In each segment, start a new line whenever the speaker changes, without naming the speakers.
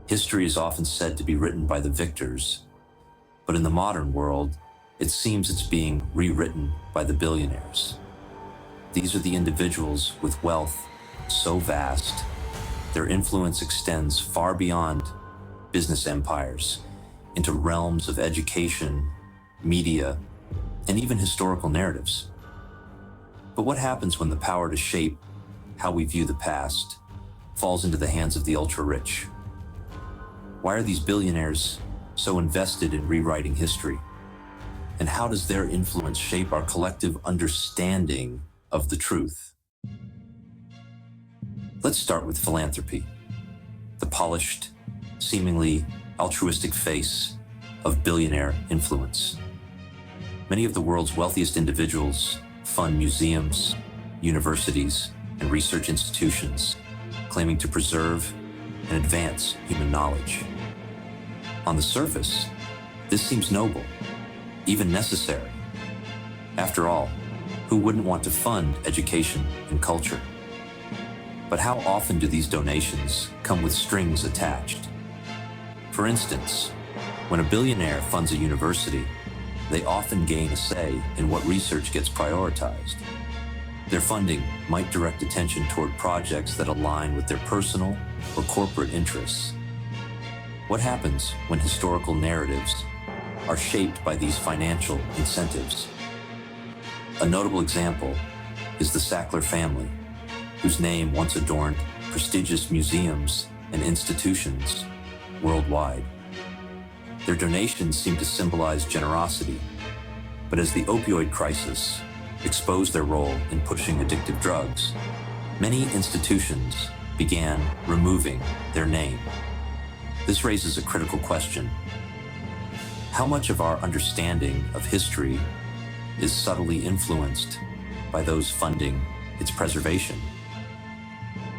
History is often said to be written by the victors, but in the modern world, it seems it's being rewritten by the billionaires. These are the individuals with wealth so vast, their influence extends far beyond business empires into realms of education, media, and even historical narratives. But what happens when the power to shape how we view the past falls into the hands of the ultra-rich? Why are these billionaires so invested in rewriting history? And how does their influence shape our collective understanding of the truth? Let's start with philanthropy, the polished, seemingly altruistic face of billionaire influence. Many of the world's wealthiest individuals fund museums, universities, and research institutions, claiming to preserve and advance human knowledge. On the surface, this seems noble, even necessary. After all, who wouldn't want to fund education and culture? But how often do these donations come with strings attached? For instance, when a billionaire funds a university, they often gain a say in what research gets prioritized. Their funding might direct attention toward projects that align with their personal or corporate interests. What happens when historical narratives are shaped by these financial incentives? A notable example is the Sackler family, whose name once adorned prestigious museums and institutions worldwide. Their donations seem to symbolize generosity, but as the opioid crisis exposed their role in pushing addictive drugs, many institutions began removing their name. This raises a critical question. How much of our understanding of history is subtly influenced by those funding its preservation?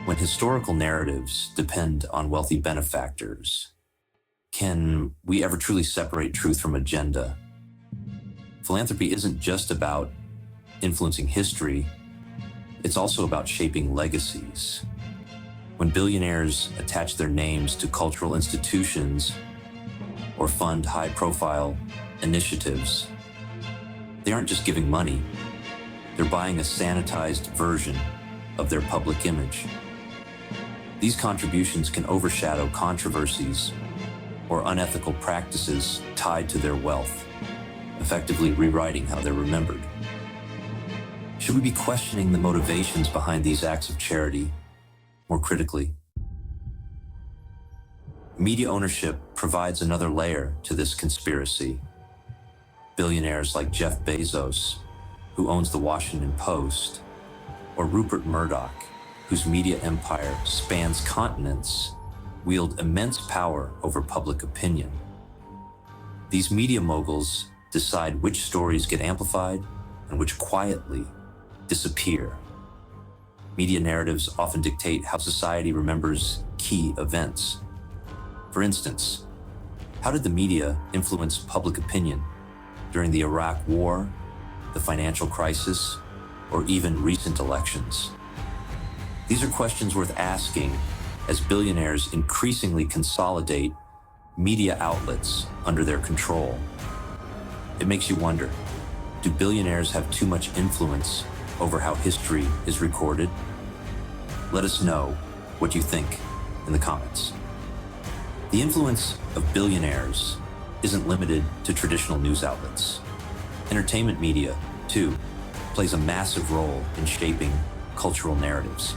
When historical narratives depend on wealthy benefactors, can we ever truly separate truth from agenda? Philanthropy isn't just about influencing history, it's also about shaping legacies. When billionaires attach their names to cultural institutions or fund high-profile initiatives, they aren't just giving money, they're buying a sanitized version of their public image. These contributions can overshadow controversies or unethical practices tied to their wealth, effectively rewriting how they're remembered. Should we be questioning the motivations behind these acts of charity more critically? Media ownership provides another layer to this conspiracy. Billionaires like Jeff Bezos, who owns the Washington Post, or Rupert Murdoch, whose media empire spans continents, wield immense power over public opinion. These media moguls decide which stories get amplified and which quietly disappear. Media narratives often dictate how society remembers key events. For instance, how did the media influence public opinion during the Iraq War, the financial crisis, or even recent elections? These are questions worth asking as billionaires increasingly consolidate media outlets under their control. It makes you wonder, do billionaires have too much influence over how history is recorded? Let us know what you think in the comments. The influence of billionaires isn't limited to traditional news outlets. Entertainment media, too, plays a massive role in shaping cultural narratives.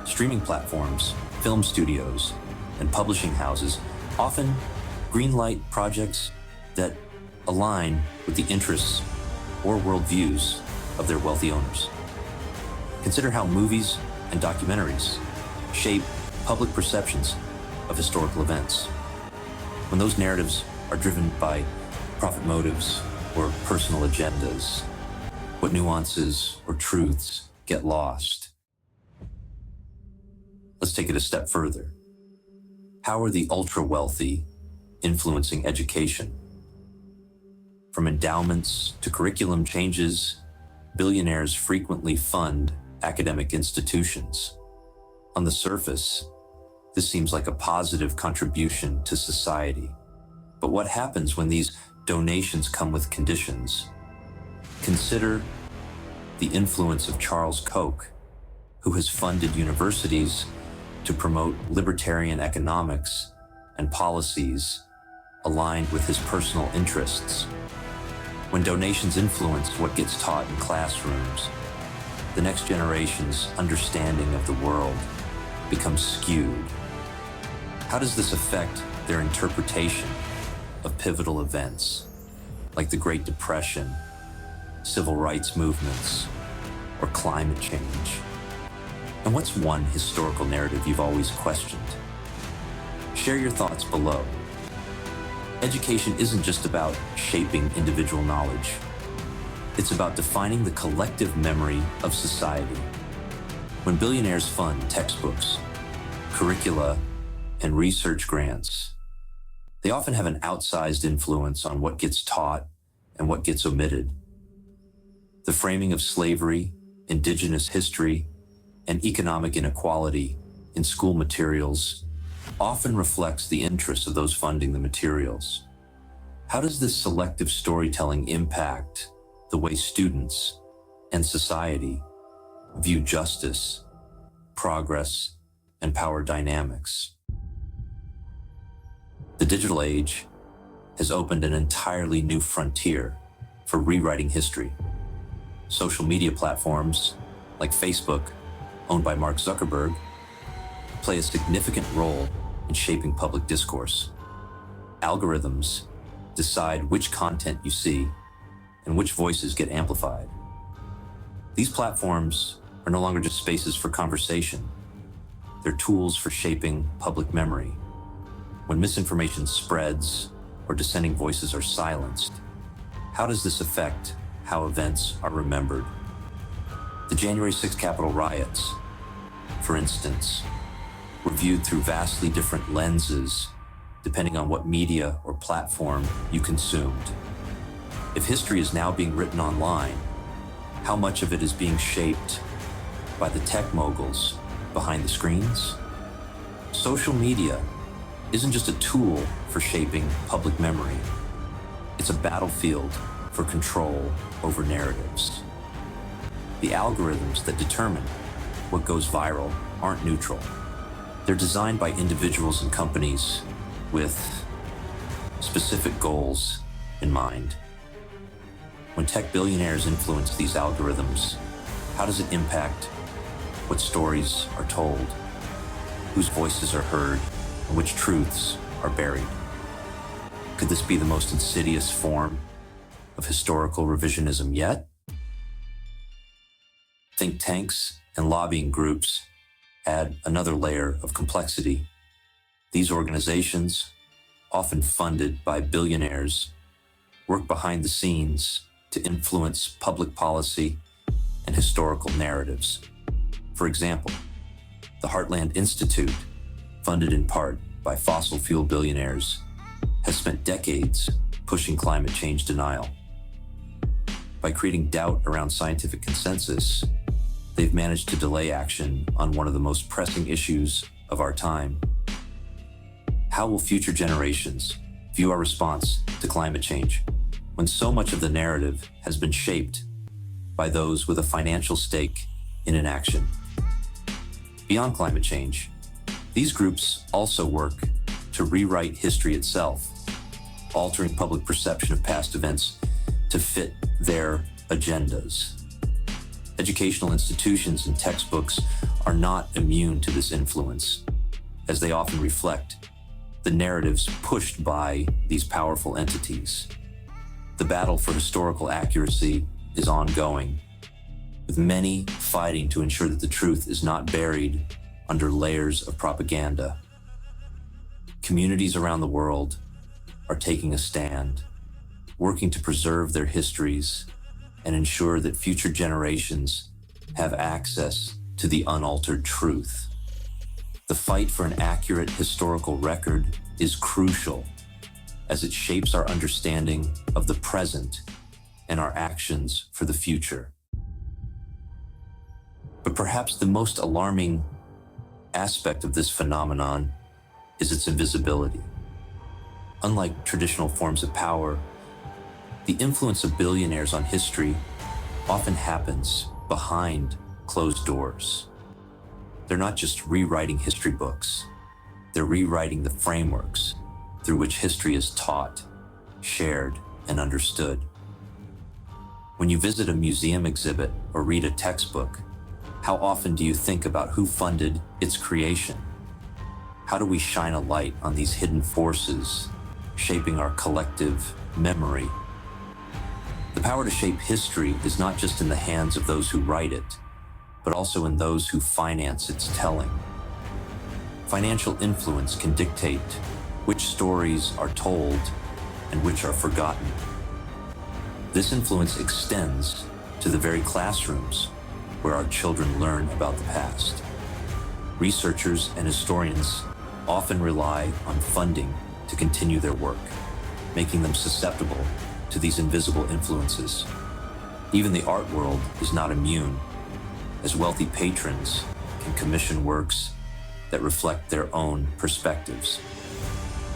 Streaming platforms, film studios, and publishing houses often greenlight projects that align with the interests or worldviews of their wealthy owners. Consider how movies and documentaries shape public perceptions of historical events. When those narratives are driven by profit motives or personal agendas, what nuances or truths get lost? Let's take it a step further. How are the ultra-wealthy influencing education? From endowments to curriculum changes, billionaires frequently fund academic institutions. On the surface, This seems like a positive contribution to society. But what happens when these donations come with conditions? Consider the influence of Charles Koch, who has funded universities to promote libertarian economics and policies aligned with his personal interests. When donations influence what gets taught in classrooms, the next generation's understanding of the world becomes skewed. How does this affect their interpretation of pivotal events like the Great Depression, civil rights movements, or climate change? And what's one historical narrative you've always questioned? Share your thoughts below. Education isn't just about shaping individual knowledge. It's about defining the collective memory of society. When billionaires fund textbooks, curricula, and research grants, they often have an outsized influence on what gets taught and what gets omitted. The framing of slavery, indigenous history, and economic inequality in school materials often reflects the interests of those funding the materials. How does this selective storytelling impact the way students and society view justice, progress, and power dynamics? The digital age has opened an entirely new frontier for rewriting history. Social media platforms like Facebook, owned by Mark Zuckerberg, play a significant role in shaping public discourse. Algorithms decide which content you see and which voices get amplified. These platforms are no longer just spaces for conversation. They're tools for shaping public memory. When misinformation spreads or dissenting voices are silenced, how does this affect how events are remembered? The January 6th Capitol riots, for instance, were viewed through vastly different lenses depending on what media or platform you consumed. If history is now being written online, how much of it is being shaped by the tech moguls behind the screens? Social media isn't just a tool for shaping public memory. It's a battlefield for control over narratives. The algorithms that determine what goes viral aren't neutral. They're designed by individuals and companies with specific goals in mind. When tech billionaires influence these algorithms, how does it impact what stories are told, whose voices are heard, and which truths are buried? Could this be the most insidious form of historical revisionism yet? Think tanks and lobbying groups add another layer of complexity. These organizations, often funded by billionaires, work behind the scenes to influence public policy and historical narratives. For example, the Heartland Institute, funded in part by fossil fuel billionaires, has spent decades pushing climate change denial. By creating doubt around scientific consensus, they've managed to delay action on one of the most pressing issues of our time. How will future generations view our response to climate change when so much of the narrative has been shaped by those with a financial stake in inaction? Beyond climate change, these groups also work to rewrite history itself, altering public perception of past events to fit their agendas. Educational institutions and textbooks are not immune to this influence, as they often reflect the narratives pushed by these powerful entities. The battle for historical accuracy is ongoing, with many fighting to ensure that the truth is not buried under layers of propaganda. Communities around the world are taking a stand, working to preserve their histories and ensure that future generations have access to the unaltered truth. The fight for an accurate historical record is crucial, as it shapes our understanding of the present and our actions for the future. But perhaps the most alarming aspect of this phenomenon is its invisibility. Unlike traditional forms of power, the influence of billionaires on history often happens behind closed doors. They're not just rewriting history books, they're rewriting the frameworks through which history is taught, shared, and understood. When you visit a museum exhibit or read a textbook, how often do you think about who funded its creation? How do we shine a light on these hidden forces shaping our collective memory? The power to shape history is not just in the hands of those who write it, but also in those who finance its telling. Financial influence can dictate which stories are told and which are forgotten. This influence extends to the very classrooms where our children learn about the past. Researchers and historians often rely on funding to continue their work, making them susceptible to these invisible influences. Even the art world is not immune, as wealthy patrons can commission works that reflect their own perspectives.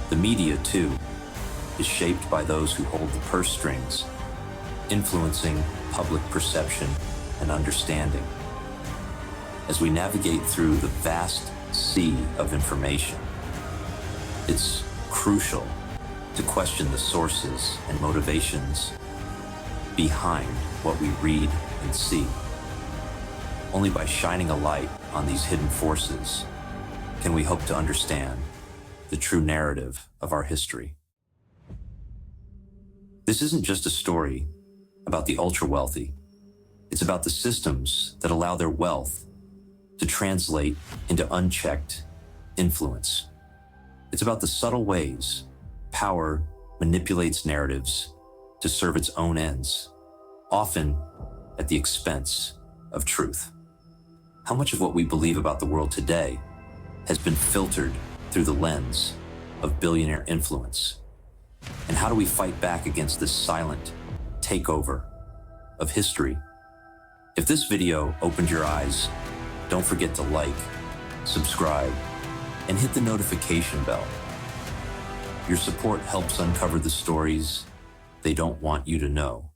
The media, too, is shaped by those who hold the purse strings, influencing public perception and understanding. As we navigate through the vast sea of information, it's crucial to question the sources and motivations behind what we read and see. Only by shining a light on these hidden forces can we hope to understand the true narrative of our history. This isn't just a story about the ultra-wealthy. It's about the systems that allow their wealth to translate into unchecked influence. It's about the subtle ways power manipulates narratives to serve its own ends, often at the expense of truth. How much of what we believe about the world today has been filtered through the lens of billionaire influence? And how do we fight back against this silent takeover of history? If this video opened your eyes, don't forget to like, subscribe, and hit the notification bell. Your support helps uncover the stories they don't want you to know.